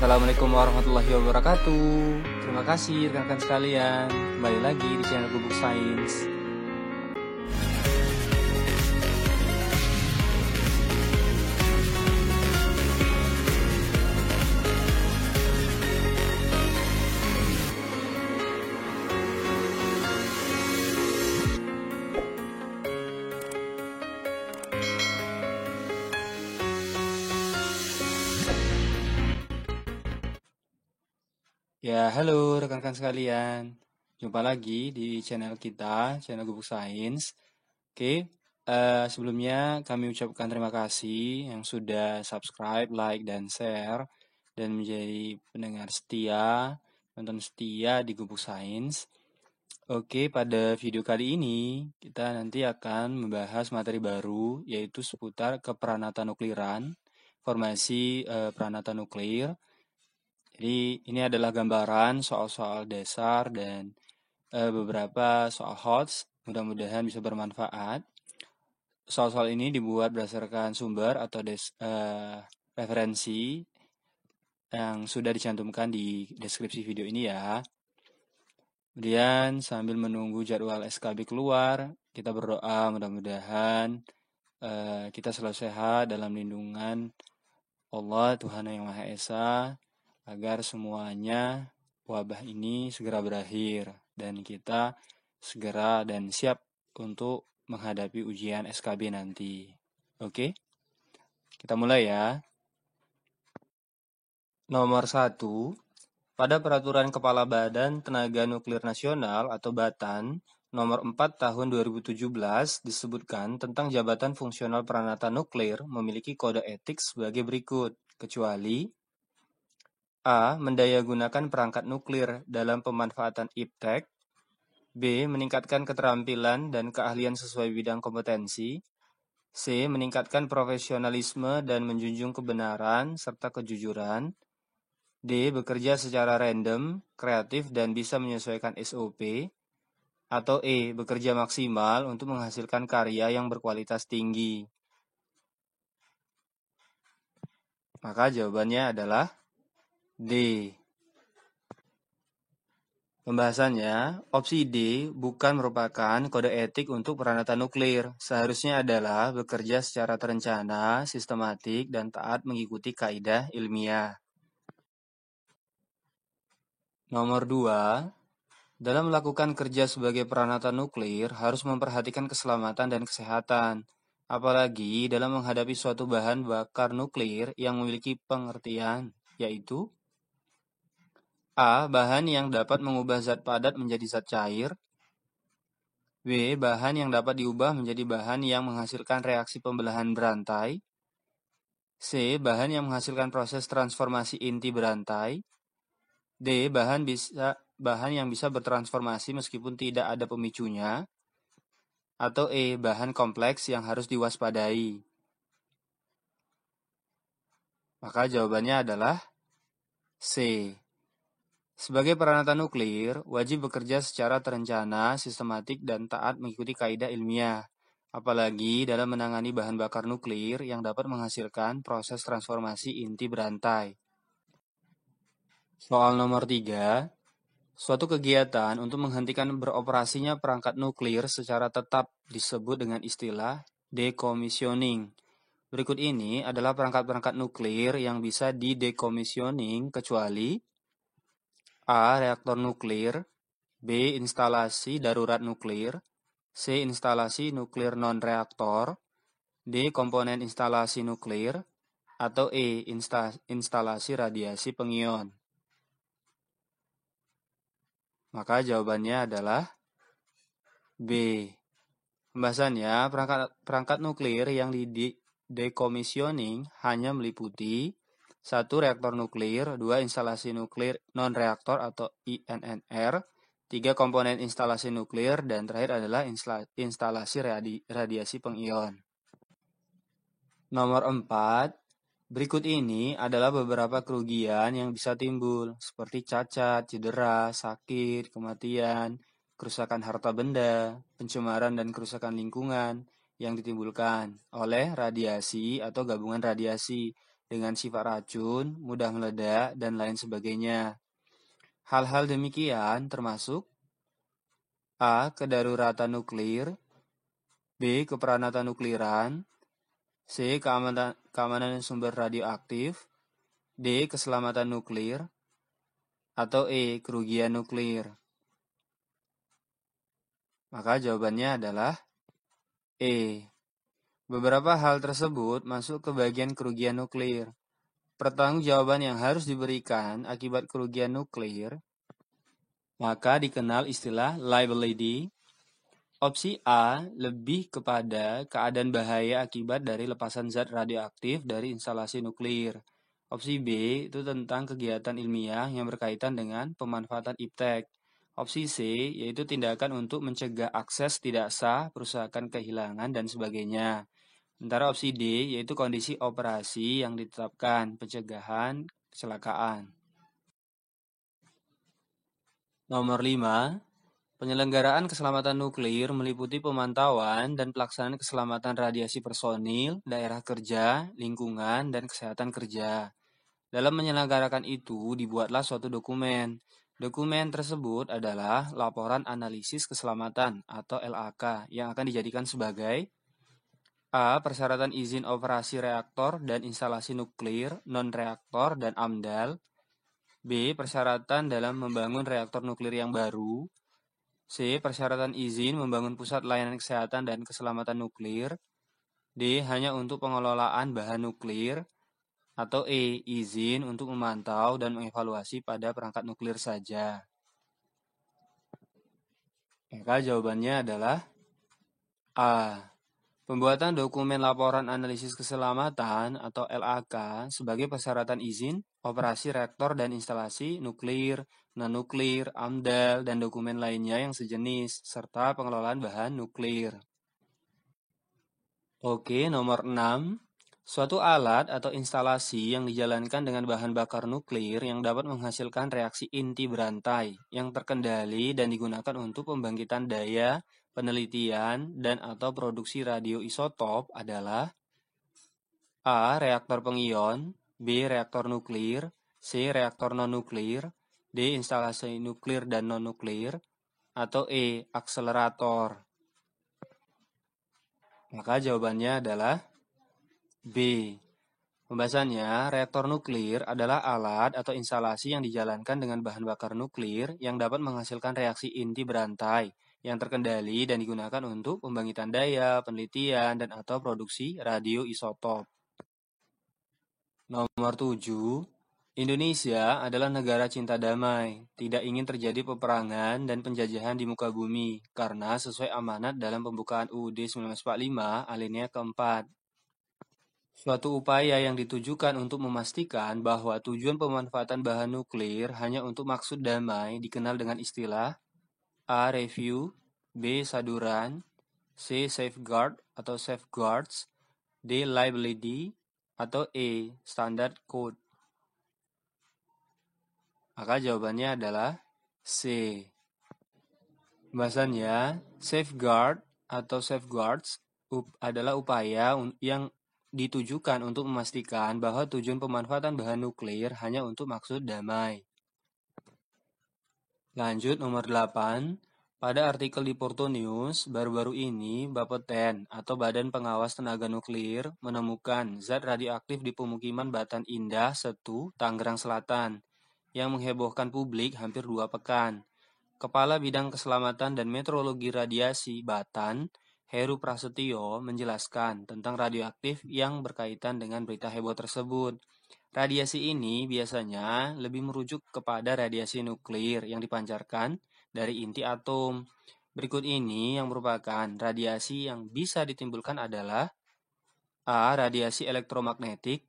Assalamualaikum warahmatullahi wabarakatuh. Terima kasih rekan-rekan sekalian. Kembali lagi di channel Gubuk Sains. Ya, halo rekan-rekan sekalian. Jumpa lagi di channel kita, channel Gubuk Sains. Oke, sebelumnya kami ucapkan terima kasih yang sudah subscribe, like, dan share, dan menjadi pendengar setia, penonton setia di Gubuk Sains. Oke, pada video kali ini kita nanti akan membahas materi baru, yaitu seputar keperanata nukliran, formasi peranata nuklir. Jadi ini adalah gambaran soal-soal dasar dan beberapa soal HOTS, mudah-mudahan bisa bermanfaat. Soal-soal ini dibuat berdasarkan sumber atau referensi yang sudah dicantumkan di deskripsi video ini ya. Kemudian sambil menunggu jadwal SKB keluar, kita berdoa mudah-mudahan kita selalu sehat dalam lindungan Allah Tuhan Yang Maha Esa, agar semuanya wabah ini segera berakhir dan kita segera dan siap untuk menghadapi ujian SKB nanti. Oke, kita mulai ya. Nomor 1, pada Peraturan Kepala Badan Tenaga Nuklir Nasional atau BATN nomor 4 tahun 2017 disebutkan tentang jabatan fungsional peranata nuklir memiliki kode etik sebagai berikut, kecuali A. Mendayagunakan perangkat nuklir dalam pemanfaatan iptek. B. Meningkatkan keterampilan dan keahlian sesuai bidang kompetensi. C. Meningkatkan profesionalisme dan menjunjung kebenaran serta kejujuran. D. Bekerja secara random, kreatif, dan bisa menyesuaikan SOP. Atau E. Bekerja maksimal untuk menghasilkan karya yang berkualitas tinggi. Maka jawabannya adalah D. Pembahasannya, opsi D bukan merupakan kode etik untuk peranata nuklir. Seharusnya adalah bekerja secara terencana, sistematik, dan taat mengikuti kaidah ilmiah. Nomor 2, dalam melakukan kerja sebagai peranata nuklir harus memperhatikan keselamatan dan kesehatan, apalagi dalam menghadapi suatu bahan bakar nuklir yang memiliki pengertian, yaitu A. Bahan yang dapat mengubah zat padat menjadi zat cair. B. Bahan yang dapat diubah menjadi bahan yang menghasilkan reaksi pembelahan berantai. C. Bahan yang menghasilkan proses transformasi inti berantai. D. Bahan yang bisa bertransformasi meskipun tidak ada pemicunya. Atau E. Bahan kompleks yang harus diwaspadai. Maka jawabannya adalah C. Sebagai peranata nuklir, wajib bekerja secara terencana, sistematik, dan taat mengikuti kaidah ilmiah, apalagi dalam menangani bahan bakar nuklir yang dapat menghasilkan proses transformasi inti berantai. Soal nomor 3, suatu kegiatan untuk menghentikan beroperasinya perangkat nuklir secara tetap disebut dengan istilah decommissioning. Berikut ini adalah perangkat-perangkat nuklir yang bisa di-decommissioning kecuali A. Reaktor nuklir. B. Instalasi darurat nuklir. C. Instalasi nuklir non-reaktor. D. Komponen instalasi nuklir. Atau E. Instalasi radiasi pengion. Maka jawabannya adalah B. Pembahasannya, perangkat nuklir yang di-decommissioning hanya meliputi 1. Reaktor nuklir, 2. Instalasi nuklir non-reaktor atau INNR, 3. Komponen instalasi nuklir, dan terakhir adalah instalasi radiasi pengion. Nomor 4, berikut ini adalah beberapa kerugian yang bisa timbul, seperti cacat, cedera, sakit, kematian, kerusakan harta benda, pencemaran dan kerusakan lingkungan yang ditimbulkan oleh radiasi atau gabungan radiasi dengan sifat racun, mudah meledak, dan lain sebagainya. Hal-hal demikian termasuk A. Kedaruratan nuklir, B. Keperanatan nukliran, C. Keamanan sumber radioaktif, D. Keselamatan nuklir, atau E. Kerugian nuklir. Maka jawabannya adalah E. Beberapa hal tersebut masuk ke bagian kerugian nuklir. Pertanggungjawaban yang harus diberikan akibat kerugian nuklir, maka dikenal istilah liability. Opsi A lebih kepada keadaan bahaya akibat dari lepasan zat radioaktif dari instalasi nuklir. Opsi B itu tentang kegiatan ilmiah yang berkaitan dengan pemanfaatan iptek. Opsi C yaitu tindakan untuk mencegah akses tidak sah, perusakan kehilangan, dan sebagainya. Sementara opsi D yaitu kondisi operasi yang ditetapkan, pencegahan kecelakaan. Nomor 5. Penyelenggaraan keselamatan nuklir meliputi pemantauan dan pelaksanaan keselamatan radiasi personil, daerah kerja, lingkungan, dan kesehatan kerja. Dalam menyelenggarakan itu, dibuatlah suatu dokumen. Dokumen tersebut adalah Laporan Analisis Keselamatan atau LAK yang akan dijadikan sebagai A. Persyaratan izin operasi reaktor dan instalasi nuklir, non-reaktor, dan AMDAL. B. Persyaratan dalam membangun reaktor nuklir yang baru. C. Persyaratan izin membangun pusat layanan kesehatan dan keselamatan nuklir. D. Hanya untuk pengelolaan bahan nuklir. Atau E. Izin untuk memantau dan mengevaluasi pada perangkat nuklir saja. Maka jawabannya adalah A. Pembuatan dokumen laporan analisis keselamatan atau LAK sebagai persyaratan izin operasi reaktor dan instalasi nuklir, non-nuklir, AMDAL, dan dokumen lainnya yang sejenis, serta pengelolaan bahan nuklir. Oke, nomor 6. Suatu alat atau instalasi yang dijalankan dengan bahan bakar nuklir yang dapat menghasilkan reaksi inti berantai yang terkendali dan digunakan untuk pembangkitan daya, penelitian, dan atau produksi radioisotop adalah A. Reaktor pengion, B. Reaktor nuklir, C. Reaktor non-nuklir, D. Instalasi nuklir dan non-nuklir, atau E. Akselerator. Maka jawabannya adalah B. Pembahasannya, reaktor nuklir adalah alat atau instalasi yang dijalankan dengan bahan bakar nuklir yang dapat menghasilkan reaksi inti berantai yang terkendali dan digunakan untuk pembangkitan daya, penelitian, dan atau produksi radioisotop. Nomor 7. Indonesia adalah negara cinta damai, tidak ingin terjadi peperangan dan penjajahan di muka bumi, karena sesuai amanat dalam pembukaan UUD 1945 alinea keempat. Suatu upaya yang ditujukan untuk memastikan bahwa tujuan pemanfaatan bahan nuklir hanya untuk maksud damai dikenal dengan istilah A. Review, B. Saduran, C. Safeguard atau Safeguards, D. Liability, atau E. Standard Code. Maka jawabannya adalah C. Pembahasannya, safeguard atau safeguards adalah upaya yang ditujukan untuk memastikan bahwa tujuan pemanfaatan bahan nuklir hanya untuk maksud damai. Lanjut nomor 8. Pada artikel di Porto News, baru-baru ini Bapeten atau Badan Pengawas Tenaga Nuklir menemukan zat radioaktif di pemukiman Batan Indah, Setu, Tangerang Selatan, yang menghebohkan publik hampir 2 pekan. Kepala Bidang Keselamatan dan Meteorologi Radiasi Batan, Heru Prasetyo, menjelaskan tentang radioaktif yang berkaitan dengan berita heboh tersebut. Radiasi ini biasanya lebih merujuk kepada radiasi nuklir yang dipancarkan dari inti atom. Berikut ini yang merupakan radiasi yang bisa ditimbulkan adalah A. Radiasi elektromagnetik,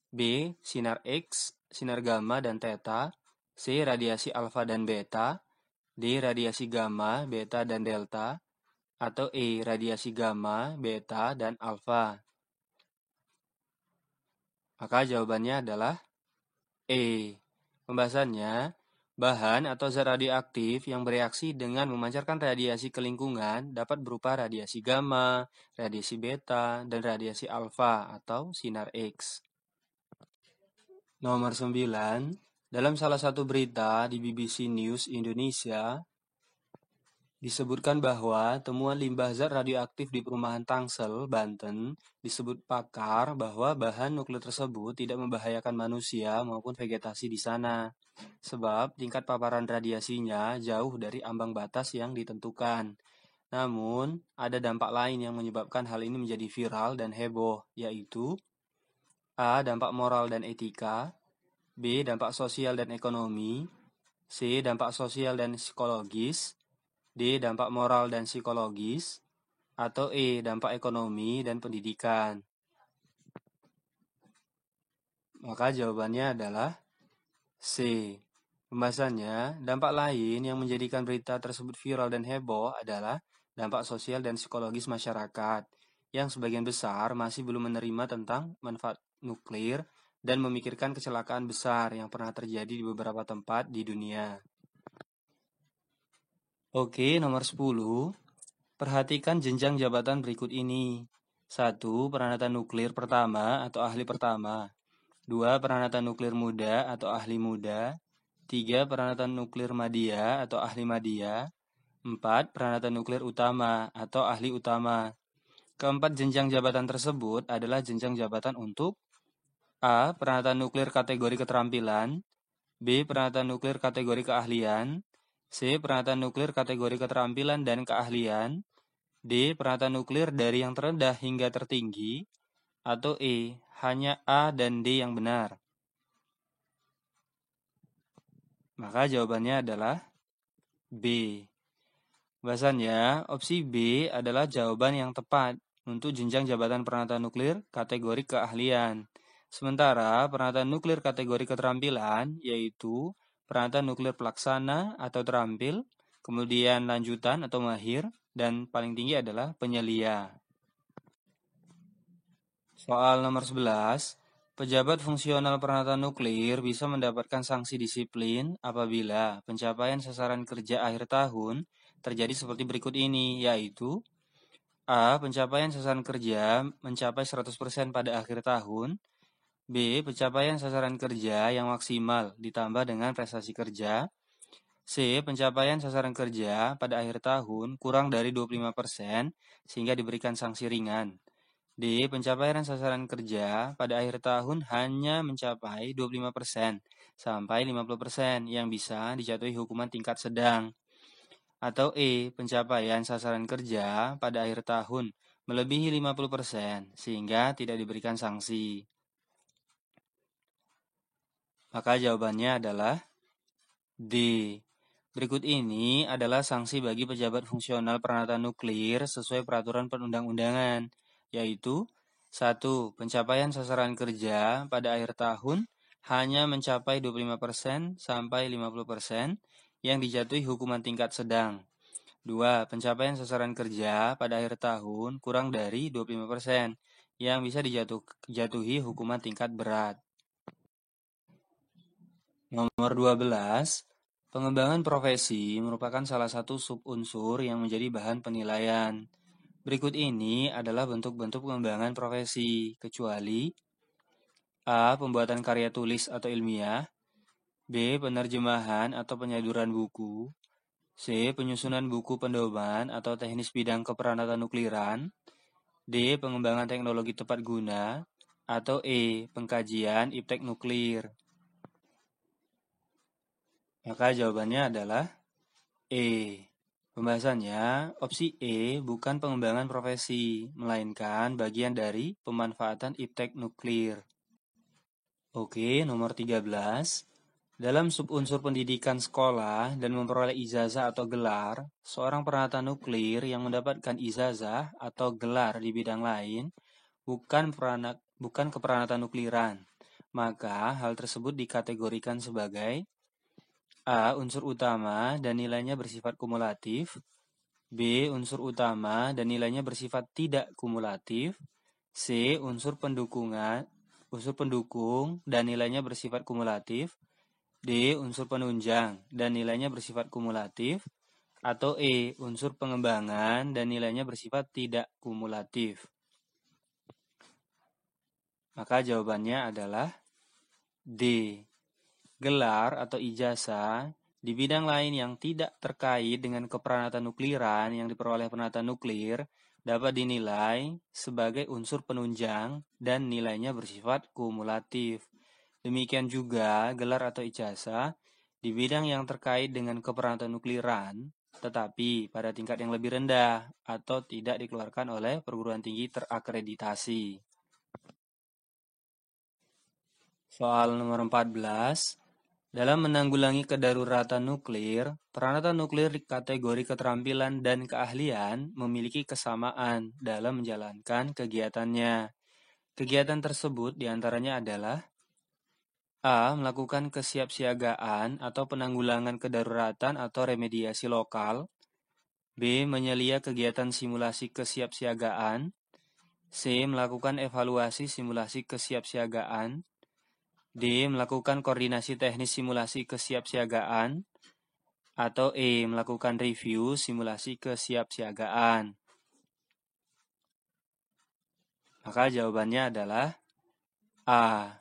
B. Sinar X, sinar gamma dan theta, C. Radiasi alfa dan beta, D. Radiasi gamma, beta, dan delta, atau E. Radiasi gamma, beta, dan alfa. Maka jawabannya adalah E. Pembahasannya, bahan atau zat radioaktif yang bereaksi dengan memancarkan radiasi ke lingkungan dapat berupa radiasi gamma, radiasi beta, dan radiasi alfa atau sinar X. Nomor 9, dalam salah satu berita di BBC News Indonesia, disebutkan bahwa temuan limbah zat radioaktif di perumahan Tangsel, Banten, disebut pakar bahwa bahan nuklir tersebut tidak membahayakan manusia maupun vegetasi di sana, sebab tingkat paparan radiasinya jauh dari ambang batas yang ditentukan. Namun, ada dampak lain yang menyebabkan hal ini menjadi viral dan heboh, yaitu A. Dampak moral dan etika, B. Dampak sosial dan ekonomi, C. Dampak sosial dan psikologis, D. Dampak moral dan psikologis, atau E. Dampak ekonomi dan pendidikan. Maka jawabannya adalah C. Pembahasannya, dampak lain yang menjadikan berita tersebut viral dan heboh adalah dampak sosial dan psikologis masyarakat, yang sebagian besar masih belum menerima tentang manfaat nuklir dan memikirkan kecelakaan besar yang pernah terjadi di beberapa tempat di dunia. Oke, nomor 10. Perhatikan jenjang jabatan berikut ini. 1. Peranatan nuklir pertama atau ahli pertama. 2. Peranatan nuklir muda atau ahli muda. 3. Peranatan nuklir madya atau ahli madya. 4. Peranatan nuklir utama atau ahli utama. Keempat jenjang jabatan tersebut adalah jenjang jabatan untuk A. Peranatan nuklir kategori keterampilan. B. Peranatan nuklir kategori keahlian. C. Peranatan nuklir kategori keterampilan dan keahlian. D. Peranatan nuklir dari yang terendah hingga tertinggi. Atau E. Hanya A dan D yang benar. Maka jawabannya adalah B. Bahasanya, opsi B adalah jawaban yang tepat untuk jenjang jabatan peranatan nuklir kategori keahlian. Sementara peranatan nuklir kategori keterampilan yaitu peranatan nuklir pelaksana atau terampil, kemudian lanjutan atau mahir, dan paling tinggi adalah penyelia. Soal nomor 11, pejabat fungsional peranatan nuklir bisa mendapatkan sanksi disiplin apabila pencapaian sasaran kerja akhir tahun terjadi seperti berikut ini, yaitu A. Pencapaian sasaran kerja mencapai 100% pada akhir tahun. B. Pencapaian sasaran kerja yang maksimal ditambah dengan prestasi kerja. C. Pencapaian sasaran kerja pada akhir tahun kurang dari 25% sehingga diberikan sanksi ringan. D. Pencapaian sasaran kerja pada akhir tahun hanya mencapai 25% sampai 50% yang bisa dijatuhi hukuman tingkat sedang. Atau E. Pencapaian sasaran kerja pada akhir tahun melebihi 50% sehingga tidak diberikan sanksi. Maka jawabannya adalah D. Berikut ini adalah sanksi bagi pejabat fungsional peranatan nuklir sesuai peraturan perundang-undangan, yaitu 1. Pencapaian sasaran kerja pada akhir tahun hanya mencapai 25% sampai 50% yang dijatuhi hukuman tingkat sedang. 2. Pencapaian sasaran kerja pada akhir tahun kurang dari 25% yang bisa dijatuhi hukuman tingkat berat. Nomor 12. Pengembangan profesi merupakan salah satu subunsur yang menjadi bahan penilaian. Berikut ini adalah bentuk-bentuk pengembangan profesi, kecuali A. Pembuatan karya tulis atau ilmiah. B. Penerjemahan atau penyaduran buku. C. Penyusunan buku pedoman atau teknis bidang keperanatan nukliran. D. Pengembangan teknologi tepat guna. Atau E. Pengkajian iptek nuklir. Maka jawabannya adalah E. Pembahasannya, opsi E bukan pengembangan profesi, melainkan bagian dari pemanfaatan iptek nuklir. Oke, nomor 13. Dalam subunsur pendidikan sekolah dan memperoleh ijazah atau gelar, seorang peranatan nuklir yang mendapatkan ijazah atau gelar di bidang lain bukan keperanatan nukliran, maka hal tersebut dikategorikan sebagai A. Unsur utama dan nilainya bersifat kumulatif. B. Unsur utama dan nilainya bersifat tidak kumulatif. C. Unsur pendukung dan nilainya bersifat kumulatif. D. Unsur penunjang dan nilainya bersifat kumulatif. Atau E. Unsur pengembangan dan nilainya bersifat tidak kumulatif. Maka jawabannya adalah D. Gelar atau ijazah di bidang lain yang tidak terkait dengan keperanatan nukliran yang diperoleh peranatan nuklir dapat dinilai sebagai unsur penunjang dan nilainya bersifat kumulatif. Demikian juga gelar atau ijazah di bidang yang terkait dengan keperanatan nukliran, tetapi pada tingkat yang lebih rendah atau tidak dikeluarkan oleh perguruan tinggi terakreditasi. Soal nomor 14. Dalam menanggulangi kedaruratan nuklir, peralatan nuklir di kategori keterampilan dan keahlian memiliki kesamaan dalam menjalankan kegiatannya. Kegiatan tersebut diantaranya adalah A. Melakukan kesiapsiagaan atau penanggulangan kedaruratan atau remediasi lokal. B. Menyelia kegiatan simulasi kesiapsiagaan. C. Melakukan evaluasi simulasi kesiapsiagaan. D. Melakukan koordinasi teknis simulasi kesiapsiagaan. Atau E. Melakukan review simulasi kesiapsiagaan. Maka jawabannya adalah A.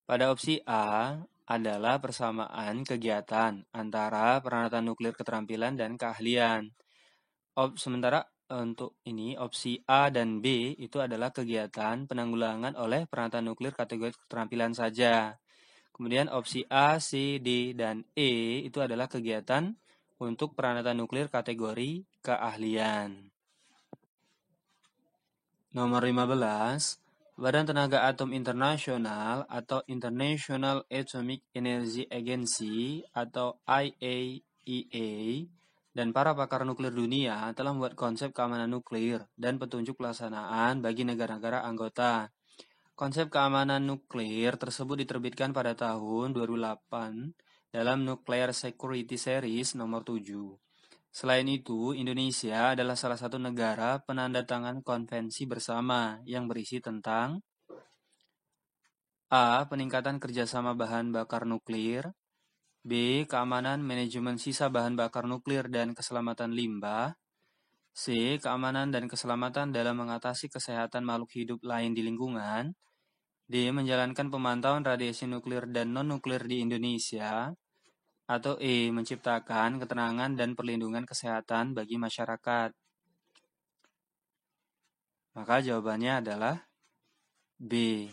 Pada opsi A adalah persamaan kegiatan antara peralatan nuklir keterampilan dan keahlian. Sementara untuk ini opsi A dan B itu adalah kegiatan penanggulangan oleh peralatan nuklir kategori keterampilan saja. Kemudian opsi A, C, D, dan E itu adalah kegiatan untuk peralatan nuklir kategori keahlian. Nomor 15. Badan Tenaga Atom Internasional atau International Atomic Energy Agency atau IAEA dan para pakar nuklir dunia telah membuat konsep keamanan nuklir dan petunjuk pelaksanaan bagi negara-negara anggota. Konsep keamanan nuklir tersebut diterbitkan pada tahun 2008 dalam Nuclear Security Series nomor 7. Selain itu, Indonesia adalah salah satu negara penandatangan konvensi bersama yang berisi tentang A. Peningkatan kerjasama bahan bakar nuklir. B. Keamanan manajemen sisa bahan bakar nuklir dan keselamatan limbah. C. Keamanan dan keselamatan dalam mengatasi kesehatan makhluk hidup lain di lingkungan. D. Menjalankan pemantauan radiasi nuklir dan non-nuklir di Indonesia. Atau E. Menciptakan ketenangan dan perlindungan kesehatan bagi masyarakat. Maka jawabannya adalah B.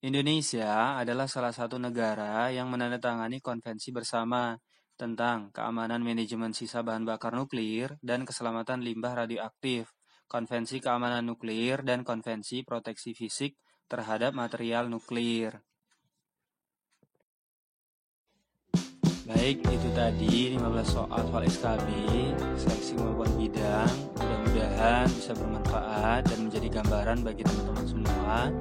Indonesia adalah salah satu negara yang menandatangani konvensi bersama tentang keamanan manajemen sisa bahan bakar nuklir dan keselamatan limbah radioaktif, konvensi keamanan nuklir, dan konvensi proteksi fisik terhadap material nuklir. Baik, itu tadi 15 soal SKB, seleksi kemampuan bidang. Mudah-mudahan bisa bermanfaat dan menjadi gambaran bagi teman-teman semua.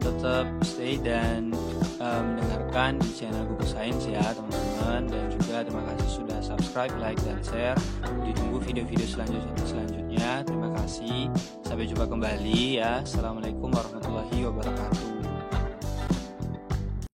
Tetap stay dan mendengarkan di channel Google Science ya teman-teman. Dan juga terima kasih sudah subscribe, like, dan share. Ditunggu video-video selanjutnya. Terima kasih. Sampai jumpa kembali ya. Assalamualaikum warahmatullahi wabarakatuh.